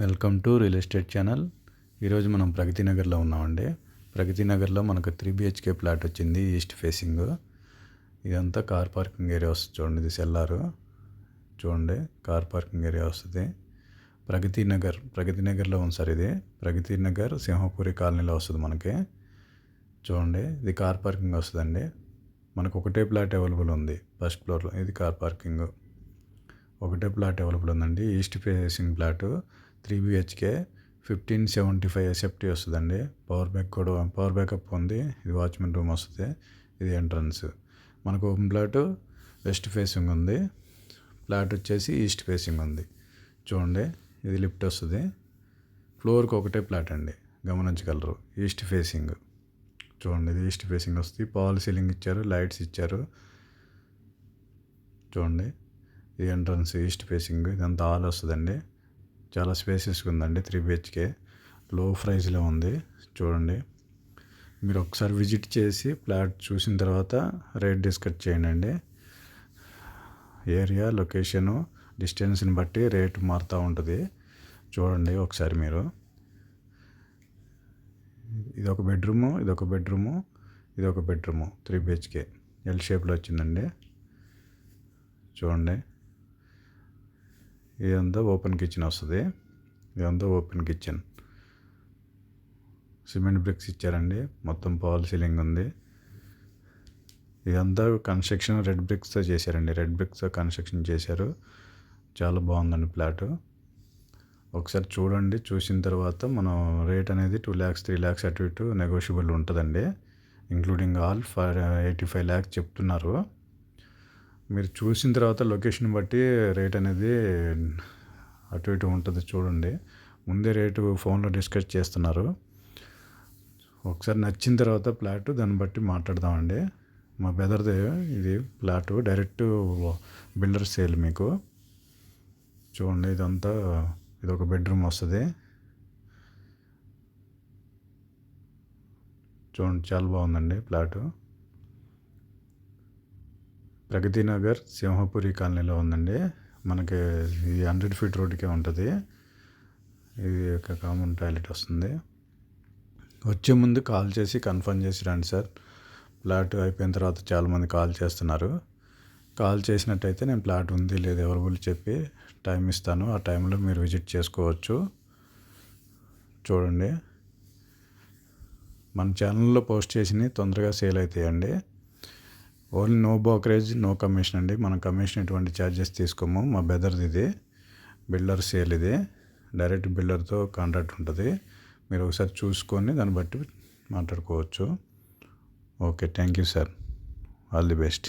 Welcome to real estate channel. ఈరోజు మనం ప్రగతి నగర్లో ఉన్నామండి. ప్రగతి నగర్లో మనకు 3 BHK ప్లాట్ వచ్చింది, ఈస్ట్ ఫేసింగ్. ఇదంతా కార్ పార్కింగ్ ఏరియా వస్తుంది. చూడండి, ఇది సెల్లారు. చూడండి, కార్ పార్కింగ్ ఏరియా వస్తుంది. ప్రగతి నగర్లో ఉంది సార్. ఇది ప్రగతి నగర్ సింహపురి కాలనీలో వస్తుంది మనకి. చూడండి, ఇది కార్ పార్కింగ్ వస్తుందండి. మనకు ఒకటే ప్లాట్ అవైలబుల్ ఉంది ఫస్ట్ ఫ్లోర్లో. ఇది కార్ పార్కింగ్ ఒకటే ప్లాట్ అవైలబుల్ ఉందండి. East facing plot 3 BHK 1575 SFT వస్తుందండి. పవర్ బ్యాకప్ ఉంది. ఇది వాచ్మెన్ రూమ్ వస్తుంది. ఇది ఎంట్రన్స్. మనకు ఓపెన్ ప్లాట్ వెస్ట్ ఫేసింగ్ ఉంది. ప్లాట్ వచ్చేసి ఈస్ట్ ఫేసింగ్ ఉంది. చూడండి, ఇది లిఫ్ట్ వస్తుంది. ఫ్లోర్కి ఒకటే ప్లాట్ అండి, గమనించగలరు. ఈస్ట్ ఫేసింగ్ చూడండి, ఇది ఈస్ట్ ఫేసింగ్ వస్తుంది. పాల్ సీలింగ్ ఇచ్చారు, లైట్స్ ఇచ్చారు. చూడండి, ఇది ఎంట్రన్స్ ఈస్ట్ ఫేసింగ్. ఇదంతా హాల్ వస్తుందండి. చాలా స్పేసెస్గా ఉందండి. 3 BHK లో ప్రైస్లో ఉంది. చూడండి, మీరు ఒకసారి విజిట్ చేసి ప్లాట్ చూసిన తర్వాత రేట్ డిస్కస్ చేయండి. ఏరియా, లొకేషను, డిస్టెన్స్ని బట్టి రేటు మారుతూ ఉంటుంది. చూడండి ఒకసారి మీరు. ఇదొక బెడ్రూము, ఇదొక బెడ్రూము, ఇదొక బెడ్రూము. 3 BHK ఎల్ షేప్లో వచ్చిందండి. చూడండి, ఇదంతా ఓపెన్ కిచెన్ వస్తుంది. ఇదంతా ఓపెన్ కిచెన్. సిమెంట్ బ్రిక్స్ ఇచ్చారండి. మొత్తం పాల్ సీలింగ్ ఉంది. ఇదంతా కన్స్ట్రక్షన్ రెడ్ బ్రిక్స్తో చేశారండి. రెడ్ బ్రిక్స్తో కన్స్ట్రక్షన్ చేశారు. చాలా బాగుందండి ప్లాటు. ఒకసారి చూడండి. చూసిన తర్వాత మనం రేట్ అనేది 2 lakhs 3 lakhs అటు ఇటు నెగోషియబుల్ ఉంటుందండి. ఇంక్లూడింగ్ ఆల్ 85 lakhs చెప్తున్నారు. మీరు చూసిన తర్వాత లొకేషన్ బట్టి రేట్ అనేది అటు ఇటు ఉంటుంది. చూడండి, ముందే రేటు ఫోన్లో డిస్కస్ చేస్తున్నారు. ఒకసారి నచ్చిన తర్వాత ప్లాట్ దాన్ని బట్టి మాట్లాడదామండి. మా బెదర్దే ఇది ప్లాటు, డైరెక్ట్ బిల్డర్ సేల్ మీకు. చూడండి, ఇదంతా ఇదొక బెడ్రూమ్ వస్తుంది. చూడండి, చాలా బాగుందండి ప్లాటు. ప్రగతి నగర్ సింహపురి కాలనీలో ఉందండి. మనకి ఇది 100 feet రోడ్డుకే ఉంటుంది. ఇది ఒక కామన్ టాయిలెట్ వస్తుంది. వచ్చే ముందు కాల్ చేసి కన్ఫర్మ్ చేసి రండి సార్. ప్లాట్ అయిపోయిన తర్వాత చాలామంది కాల్ చేస్తున్నారు. కాల్ చేసినట్టయితే నేను ప్లాట్ ఉంది లేదు అవైలబుల్ చెప్పి టైం ఇస్తాను. ఆ టైంలో మీరు విజిట్ చేసుకోవచ్చు. చూడండి, మన ఛానల్లో పోస్ట్ చేసినవి తొందరగా సేల్ అవుతాయండి. Only no brokerage, no commission అండి. మనం కమిషన్ ఎటువంటి ఛార్జెస్ తీసుకోము. మా బెదర్ది ఇది బిల్డర్ సేల్. ఇది డైరెక్ట్ బిల్డర్తో కాంట్రాక్ట్ ఉంటుంది. మీరు ఒకసారి చూసుకొని దాన్ని బట్టి మాట్లాడుకోవచ్చు. Okay, thank you sir. All the best.